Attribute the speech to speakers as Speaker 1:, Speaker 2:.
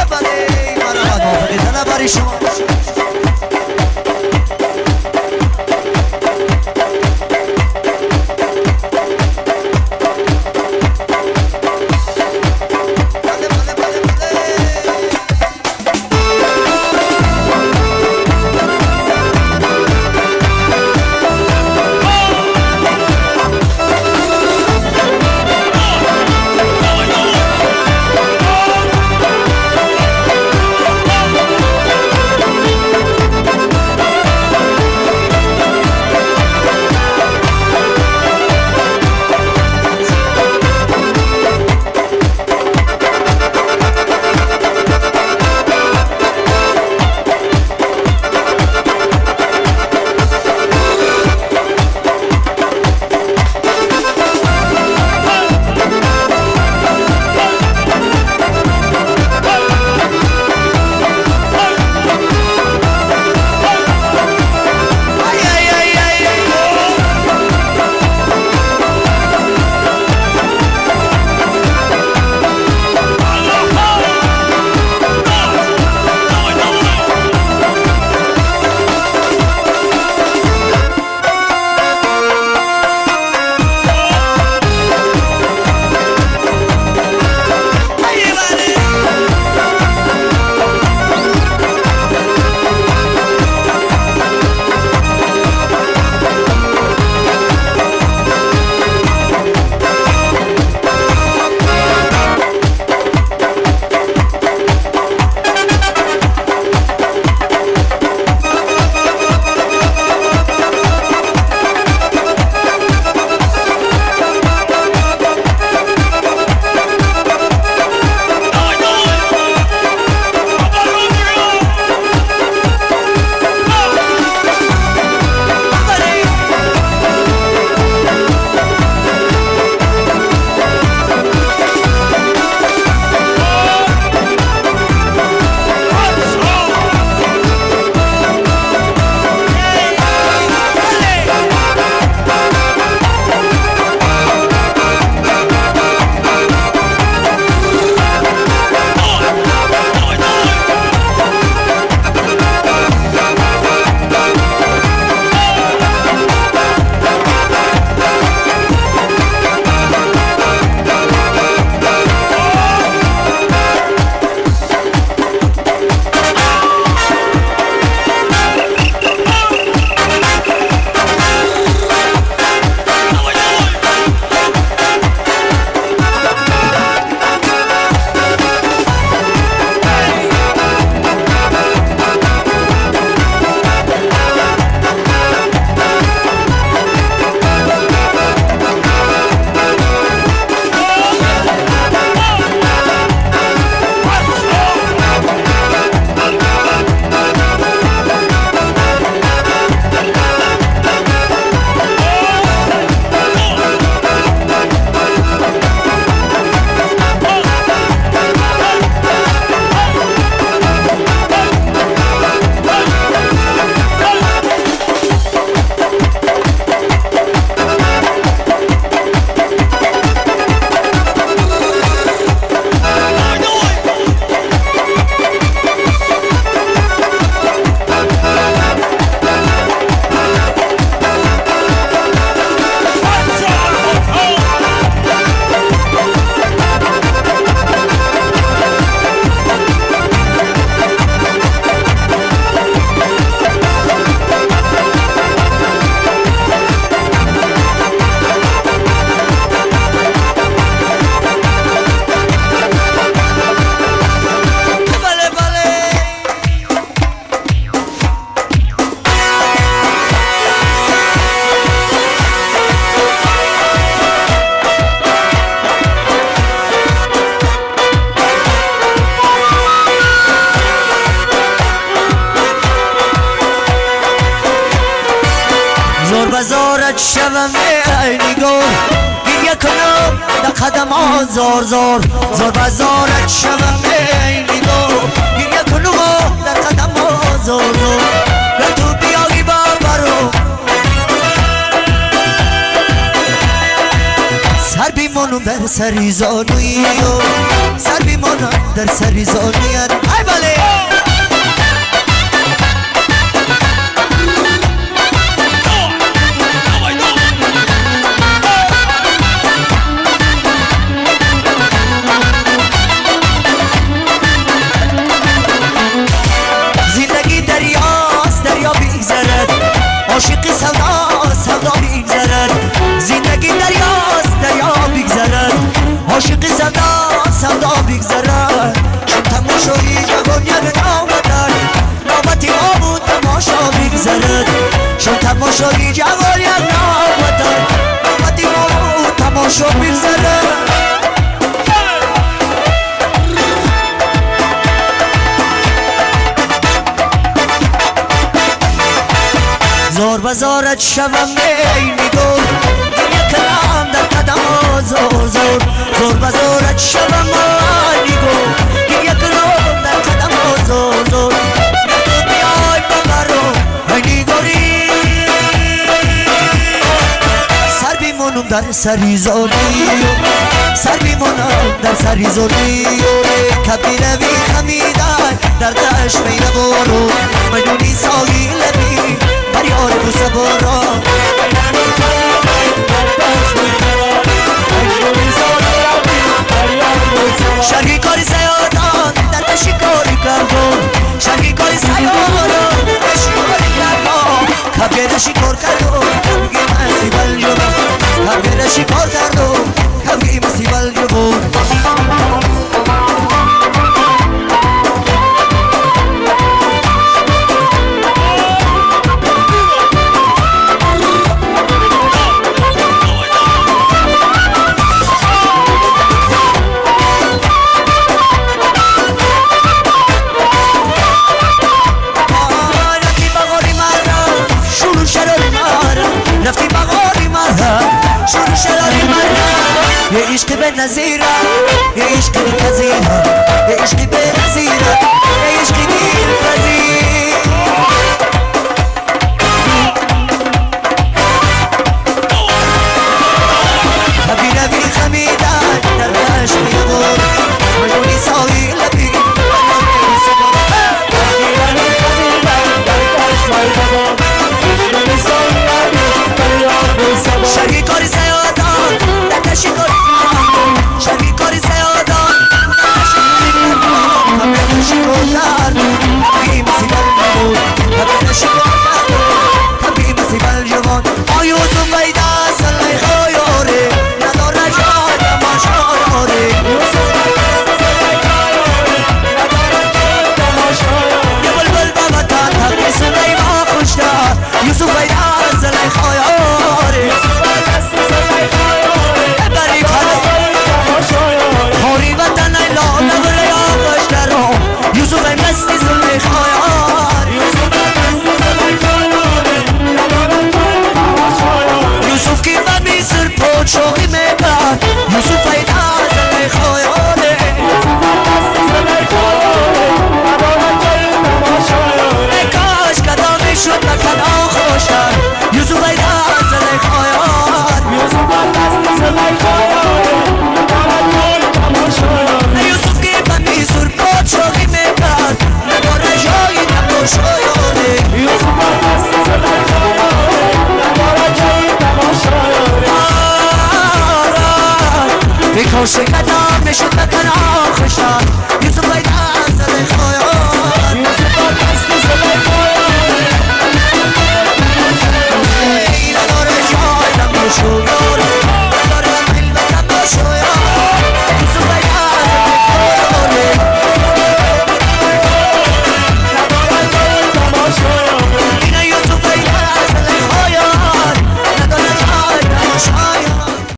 Speaker 1: بله مرحبا موافقی طلباری شما
Speaker 2: بزارت شوم ای نگار گریه کنم در قدم ها زار زار زار بزارت شوم ای نگار گریه کنم در قدم ها زار زار گر تو بیایی بابرو سر بیمونو بر سری زانوی سر بیمانم در سری زانویت ای بله زندگی دریاست دریا بیگذرد عاشقی سودا سودا بیگذرد زندگی دریاست دریا بیگذرد عاشقی سودا سودا بیگذرد چون تماشایی جوان یک نامدن نامتی آبو تماشا بیگذرد چون تماشایی جوان یک نامدن نامتی آبو تماشا بیگذرد زور بزارت شوم میلی دور یک کلام در قدم زور زور زور بزارت شوم میلی دور یک کلام در قدم زور زور نتو بیای ببرو میلی دوری سر بیمونم در سری زونی سر بیمونم در سری زونی کبیره بی خمیدن در دشت میره برو میدونی ساگی لبی یار بوسه برا شرقی کاری سیادان در شکاری کردم شرقی کاری سیادان در شکاری کردم کبیر شکار کردم کبگی مسیبل جبم کبیر شکار کردم کبگی مسیبل جبم رفتی بغاری مرا شروع شراری مرا یه عشق به نظیره یه عشق بی نظیره یه عشق به نظیره یه عشق بی نظیره کبیره بی خمیدن در عشق یدور مجونی ساوی لبی شرقی کاری سیادان در شکاری کردم شرقی کاری سیادان در شکاری کردم کبیر شکار